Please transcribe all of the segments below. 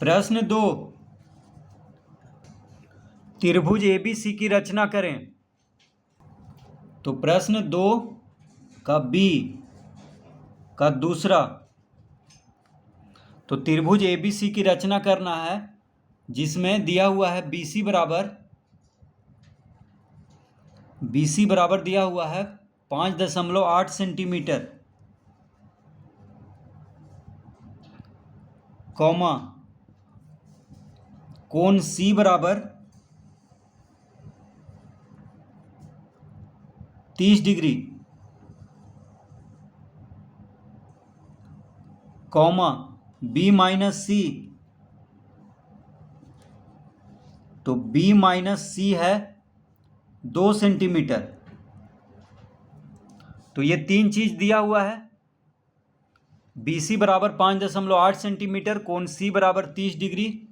प्रश्न 2, त्रिभुज ABC की रचना करें। तो प्रश्न 2 का B का दूसरा, तो त्रिभुज ABC की रचना करना है जिसमें दिया हुआ है BC बराबर दिया हुआ है 5.8 सेंटीमीटर, कॉमा कोण C बराबर 30 degree, comma B minus C, तो B माइनस C है 2 सेंटीमीटर। तो ये तीन चीज दिया हुआ है। BC बराबर 5.8 सेंटीमीटर, कोण C बराबर 30 डिग्री,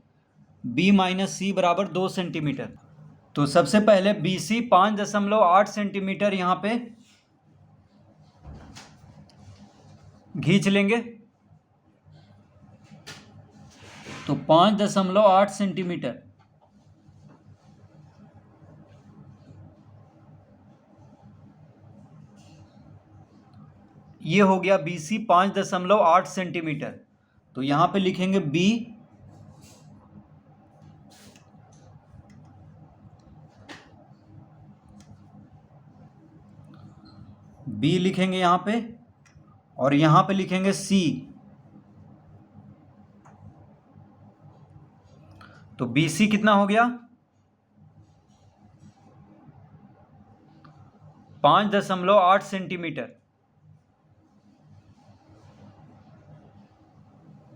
B माइनस C बराबर 2 सेंटीमीटर। तो सबसे पहले BC 5.8 सेंटीमीटर यहाँ पे खींच लेंगे। तो 5.8 सेंटीमीटर, ये हो गया BC 5.8 सेंटीमीटर। तो यहां पे लिखेंगे B लिखेंगे यहां पे, और यहां पे लिखेंगे C। तो BC कितना हो गया 5.8 सेंटीमीटर।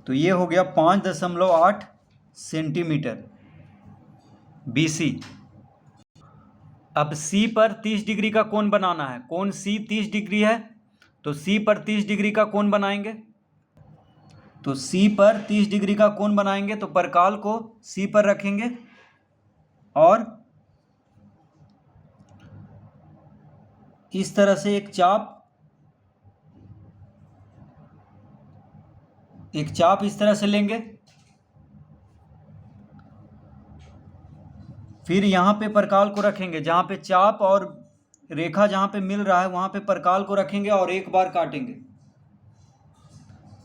तो ये हो गया 5.8 सेंटीमीटर BC। अब C पर 30 डिग्री का कोण बनाना है। कोण C 30 डिग्री है, तो C पर 30 डिग्री का कोण बनाएंगे। तो C पर 30 डिग्री का कोण बनाएंगे तो परकाल को C पर रखेंगे और इस तरह से एक चाप इस तरह से लेंगे। फिर यहाँ पे परकाल को रखेंगे, जहाँ पे चाप और रेखा जहाँ पे मिल रहा है वहाँ पे परकाल को रखेंगे और एक बार काटेंगे।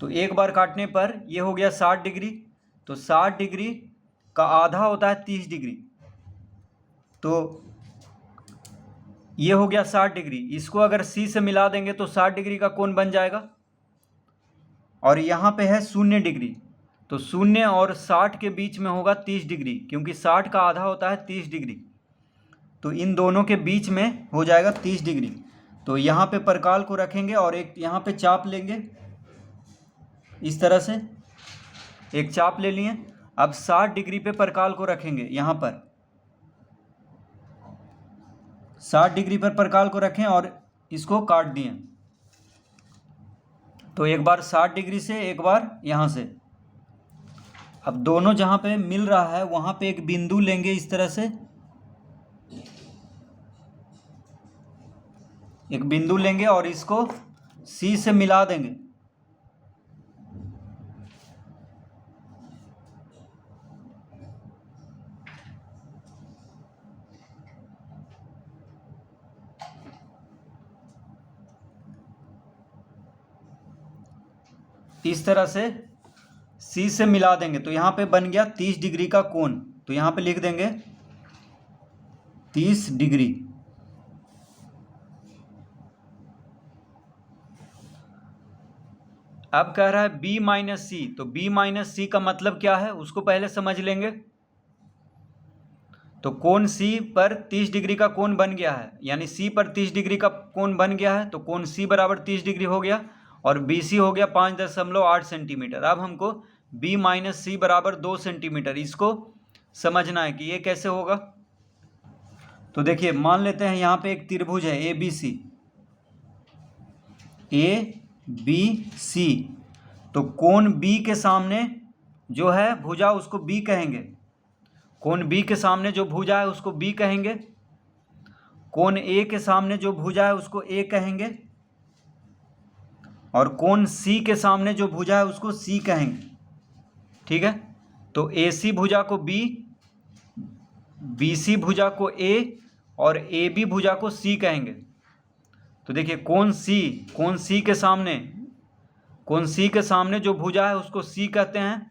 तो एक बार काटने पर ये हो गया 60 डिग्री। तो 60 डिग्री का आधा होता है 30 डिग्री, तो ये हो गया 60 डिग्री। इसको अगर C से मिला देंगे तो 60 डिग्री का कोण बन जाएगा। और यहाँ पे है 0 डिग्री, तो 0 और 60 के बीच में होगा 30 डिग्री, क्योंकि 60 का आधा होता है 30 डिग्री। तो इन दोनों के बीच में हो जाएगा 30 डिग्री। तो यहाँ पे परकाल को रखेंगे और एक यहाँ पे चाप लेंगे, इस तरह से एक चाप ले लिए। अब 60 डिग्री पे परकाल को रखेंगे, यहाँ पर 60 डिग्री पर परकाल को रखें और इसको काट दिए। तो एक बार 60 डिग्री से, एक बार यहाँ से। अब दोनों जहाँ पे मिल रहा है वहाँ पे एक बिंदु लेंगे, इस तरह से एक बिंदु लेंगे और इसको C से मिला देंगे। इस तरह से C से मिला देंगे। तो यहाँ पे बन गया 30 डिग्री का कोण। तो यहाँ पे लिख देंगे 30 डिग्री। अब कह रहा है B माइनस C। तो B माइनस C का मतलब क्या है उसको पहले समझ लेंगे। तो कोण C पर 30 डिग्री का कोण बन गया है, यानी C पर 30 डिग्री का कोण बन गया है। तो कोण C बराबर 30 डिग्री हो गया और BC हो गया 5.8 सेंटीमीटर। अब हमको B माइनस C बराबर 2 सेंटीमीटर, इसको समझना है कि ये कैसे होगा। तो देखिए, मान लेते हैं यहाँ पे एक त्रिभुज है ABC, तो कोण B के सामने जो है भुजा उसको B कहेंगे। कोण B के सामने जो भुजा है उसको B कहेंगे। कोण A के सामने जो भुजा है उसको A कहेंगे। और कोण C के सामने जो भुजा है उसको C कहेंगे। ठीक है। तो AC भुजा को B, BC भुजा को A और AB भुजा को C कहेंगे। तो देखिए कोण C के सामने जो भुजा है उसको C कहते हैं,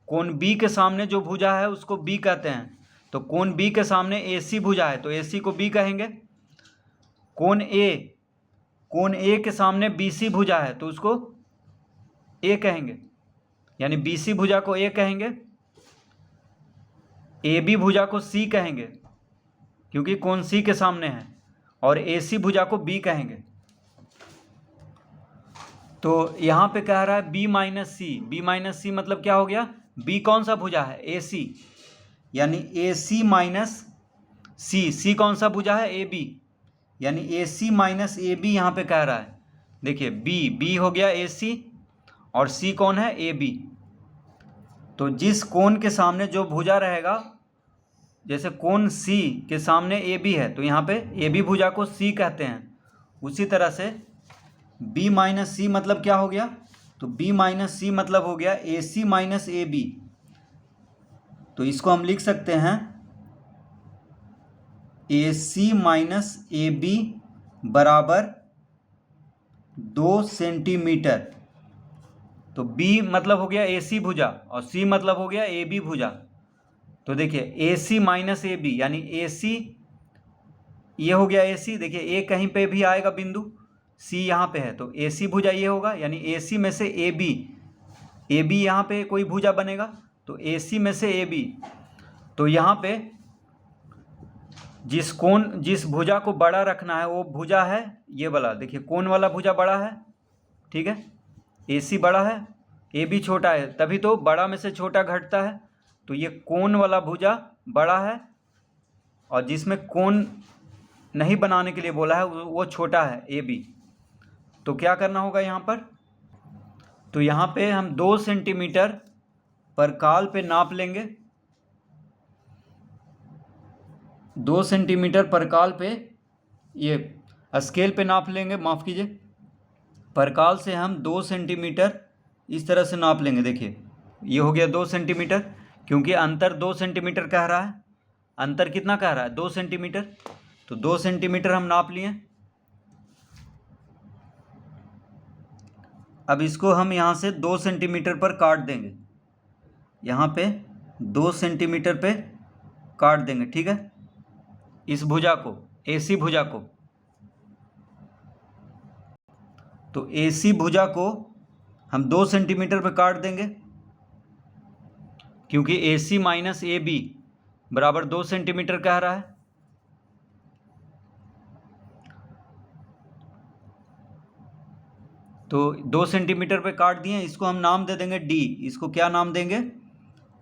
कोण B के सामने जो भुजा है उसको B कहते हैं। तो कोण B के सामने AC भुजा है तो AC को B कहेंगे। कोण A के सामने BC भुजा है तो उसको A कहेंगे, यानी BC भुजा को A कहेंगे, AB भुजा को C कहेंगे क्योंकि कोण C के सामने है, और AC भुजा को B कहेंगे। तो यहाँ पे कह रहा है B माइनस सी मतलब क्या हो गया, B कौन सा भुजा है, AC, यानी AC माइनस C कौन सा भुजा है, AB, यानी AC माइनस AB यहाँ पे कह रहा है। देखिए B हो गया AC और C कौन है, AB। तो जिस कोण के सामने जो भुजा रहेगा, जैसे कोण C के सामने AB है तो यहाँ पे AB भुजा को C कहते हैं। उसी तरह से B माइनस सी मतलब क्या हो गया, तो B माइनस सी मतलब हो गया AC माइनस AB। तो इसको हम लिख सकते हैं AC माइनस AB बराबर 2 सेंटीमीटर। तो B मतलब हो गया AC भुजा और C मतलब हो गया AB भुजा। तो देखिए AC माइनस AB यानी AC, ये हो गया AC, देखिए A कहीं पे भी आएगा बिंदु, C यहाँ पे है तो AC भुजा ये होगा, यानी AC में से AB यहाँ पे कोई भुजा बनेगा तो AC में से AB। तो यहाँ पे जिस भुजा को बड़ा रखना है वो भुजा है ये वाला, देखिए कोण वाला भुजा बड़ा है, ठीक है, AC बड़ा है, AB छोटा है, तभी तो बड़ा में से छोटा घटता है। तो ये कोण वाला भुजा बड़ा है और जिसमें कोण नहीं बनाने के लिए बोला है वो छोटा है AB। तो क्या करना होगा यहाँ पर, तो यहाँ पे हम 2 सेंटीमीटर पर काल पे नाप लेंगे, 2 सेंटीमीटर पर काल पे, ये स्केल पे नाप लेंगे, माफ़ कीजिए, परकाल से हम 2 सेंटीमीटर इस तरह से नाप लेंगे। देखिए ये हो गया 2 सेंटीमीटर, क्योंकि अंतर 2 सेंटीमीटर कह रहा है, अंतर कितना कह रहा है, 2 सेंटीमीटर। तो 2 सेंटीमीटर हम नाप लिए। अब इसको हम यहाँ से 2 सेंटीमीटर पर काट देंगे, यहाँ पे 2 सेंटीमीटर पे काट देंगे, ठीक है, इस भुजा को, AC भुजा को। तो AC भुजा को हम 2 सेंटीमीटर पे काट देंगे क्योंकि AC माइनस AB बराबर 2 सेंटीमीटर कह रहा है। तो 2 सेंटीमीटर पे काट दिए, इसको हम नाम दे देंगे D। इसको क्या नाम देंगे,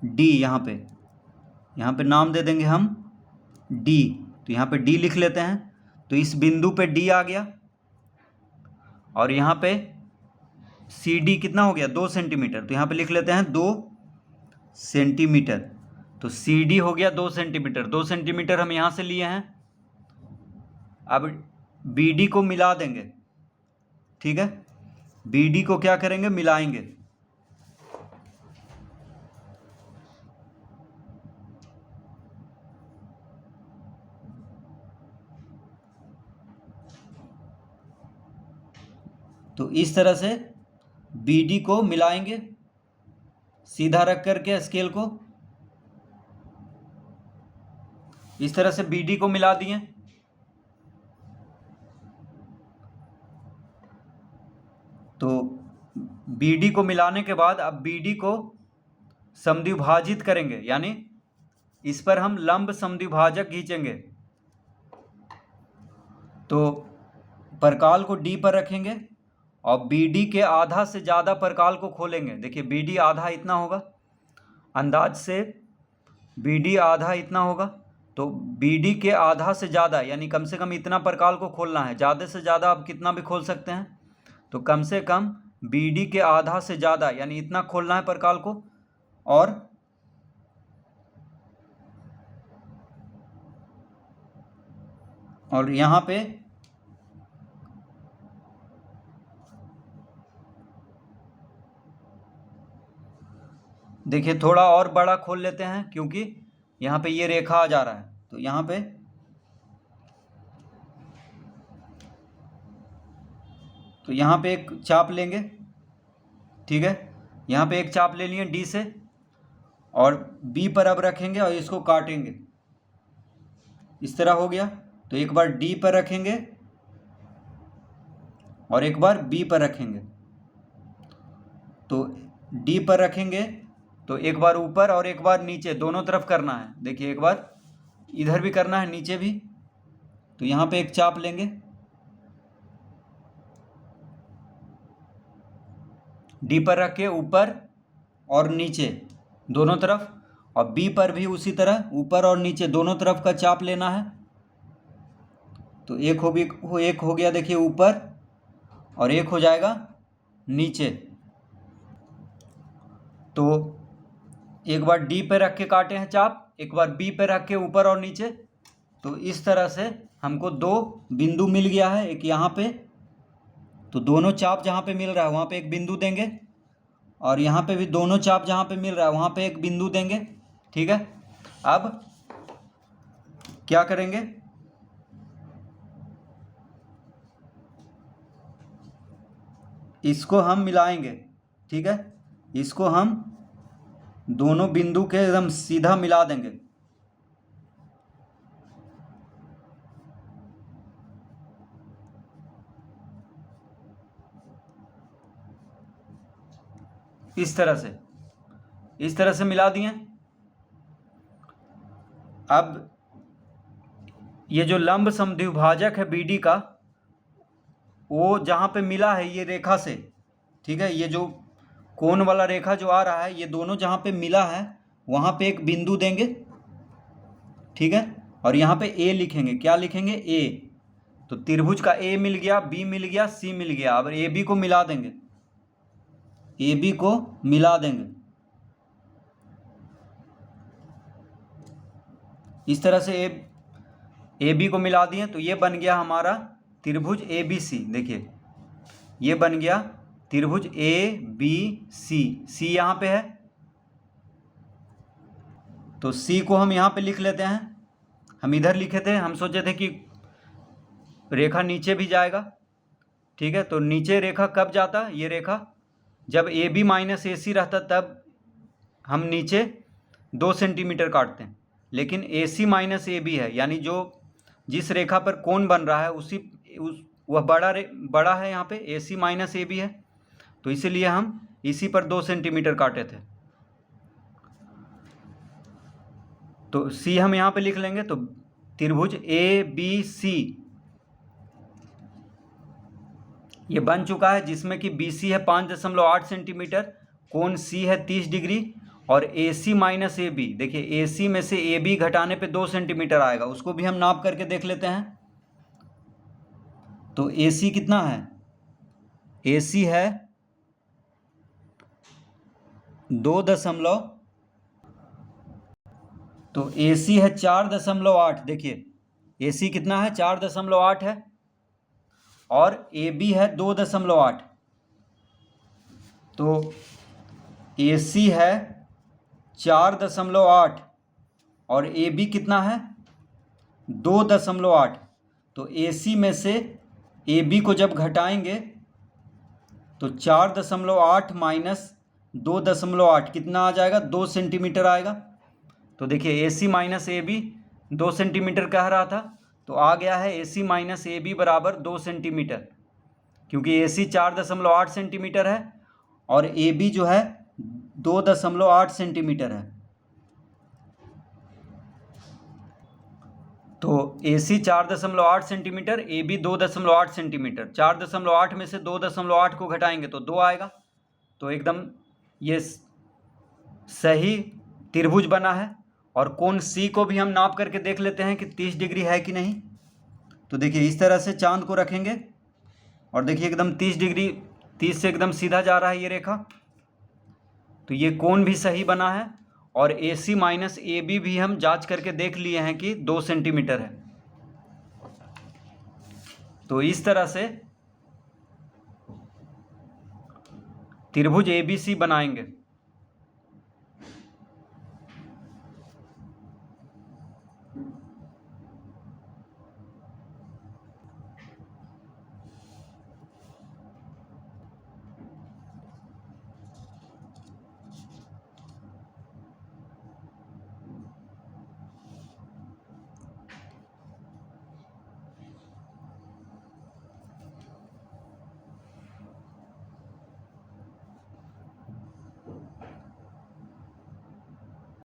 D। यहाँ पे नाम दे देंगे हम D। तो यहाँ पे D लिख लेते हैं। तो इस बिंदु पे D आ गया और यहाँ पे CD कितना हो गया, 2 सेंटीमीटर। तो यहाँ पे लिख लेते हैं 2 सेंटीमीटर। तो CD हो गया 2 सेंटीमीटर। 2 सेंटीमीटर हम यहाँ से लिए हैं। अब BD को मिला देंगे, ठीक है, BD को क्या करेंगे, मिलाएंगे। तो इस तरह से BD को मिलाएंगे, सीधा रख करके स्केल को इस तरह से BD को मिला दिए। तो BD को मिलाने के बाद अब BD को समद्विभाजित करेंगे, यानी इस पर हम लंब समद्विभाजक खींचेंगे। तो परकाल को D पर रखेंगे और BD के आधा से ज़्यादा परकाल को खोलेंगे। देखिए BD आधा इतना होगा, अंदाज से BD आधा इतना होगा। तो BD के आधा से ज़्यादा यानी कम से कम इतना परकाल को खोलना है। ज़्यादा से ज़्यादा आप कितना भी खोल सकते हैं, तो कम से कम BD के आधा से ज़्यादा यानी इतना खोलना है परकाल को। और यहाँ पे देखिए थोड़ा और बड़ा खोल लेते हैं, क्योंकि यहाँ पे ये रेखा आ जा रहा है। तो यहाँ पे एक चाप लेंगे, ठीक है। यहाँ पे एक चाप ले लिए डी से, और बी पर अब रखेंगे और इसको काटेंगे। इस तरह हो गया। तो एक बार डी पर रखेंगे और एक बार बी पर रखेंगे। तो डी पर रखेंगे तो एक बार ऊपर और एक बार नीचे, दोनों तरफ करना है। देखिए एक बार इधर भी करना है, नीचे भी। तो यहाँ पे एक चाप लेंगे, डी पर रख के ऊपर और नीचे दोनों तरफ, और बी पर भी उसी तरह ऊपर और नीचे दोनों तरफ का चाप लेना है। तो एक हो गया देखिए ऊपर, और एक हो जाएगा नीचे। तो एक बार डी पे रख के काटे हैं चाप, एक बार बी पे रख के ऊपर और नीचे। तो इस तरह से हमको दो बिंदु मिल गया है, एक यहाँ पे। तो दोनों चाप जहाँ पे मिल रहा है वहाँ पे एक बिंदु देंगे, और यहाँ पे भी दोनों चाप जहाँ पे मिल रहा है वहाँ पे एक बिंदु देंगे, ठीक है। अब क्या करेंगे, इसको हम मिलाएंगे, ठीक है। इसको हम दोनों बिंदु के एकदम सीधा मिला देंगे। इस तरह से मिला दिए। अब ये जो लंब समद्विभाजक है BD का, वो जहाँ पे मिला है ये रेखा से, ठीक है, ये जो कोण वाला रेखा जो आ रहा है, ये दोनों जहाँ पे मिला है वहाँ पे एक बिंदु देंगे, ठीक है। और यहाँ पे A लिखेंगे। क्या लिखेंगे? A। तो त्रिभुज का A मिल गया, B मिल गया, C मिल गया। अब AB को मिला देंगे, AB को मिला देंगे। इस तरह से AB को मिला दिए तो ये बन गया हमारा त्रिभुज ABC। देखिए ये बन गया त्रिभुज ABC। C यहाँ पे है, तो C को हम यहाँ पे लिख लेते हैं। हम इधर लिखे थे, हम सोचे थे कि रेखा नीचे भी जाएगा, ठीक है। तो नीचे रेखा कब जाता, ये रेखा जब AB माइनस AC रहता तब हम नीचे 2 सेंटीमीटर काटते हैं। लेकिन AC माइनस AB है, यानी जो जिस रेखा पर कोण बन रहा है वह बड़ा है यहाँ पे, AC माइनस AB है। तो इसीलिए हम इसी पर 2 सेंटीमीटर काटे थे। तो C हम यहाँ पे लिख लेंगे। तो त्रिभुज ABC ये बन चुका है, जिसमें कि BC है 5.8 सेंटीमीटर, कोण C है 30 डिग्री, और AC माइनस AB, देखिए AC में से AB घटाने पे 2 सेंटीमीटर आएगा, उसको भी हम नाप करके देख लेते हैं। तो AC कितना है? AC है 2 दशमलव, तो AC है 4.8। देखिए AC कितना है? 4.8 है, और AB है 2.8। तो AC है 4.8 और AB कितना है? 2.8। तो AC में से AB को जब घटाएंगे तो 4.8 माइनस 2.8 कितना आ जाएगा? 2 सेंटीमीटर आएगा। तो देखिए AC माइनस AB 2 सेंटीमीटर कह रहा था, तो आ गया है AC माइनस AB बराबर 2 सेंटीमीटर, क्योंकि AC 4.8 सेंटीमीटर है और AB जो है 2.8 सेंटीमीटर है। तो AC 4.8 सेंटीमीटर, AB 2.8 सेंटीमीटर। 4.8 में से 2.8 को घटाएंगे तो 2 आएगा। तो एकदम ये सही त्रिभुज बना है। और कोण C को भी हम नाप करके देख लेते हैं कि 30 डिग्री है कि नहीं। तो देखिए इस तरह से चांद को रखेंगे, और देखिए एकदम 30 डिग्री, 30 से एकदम सीधा जा रहा है ये रेखा। तो ये कोण भी सही बना है, और AC माइनस AB भी हम जांच करके देख लिए हैं कि 2 सेंटीमीटर है। तो इस तरह से त्रिभुज ABC बनाएंगे।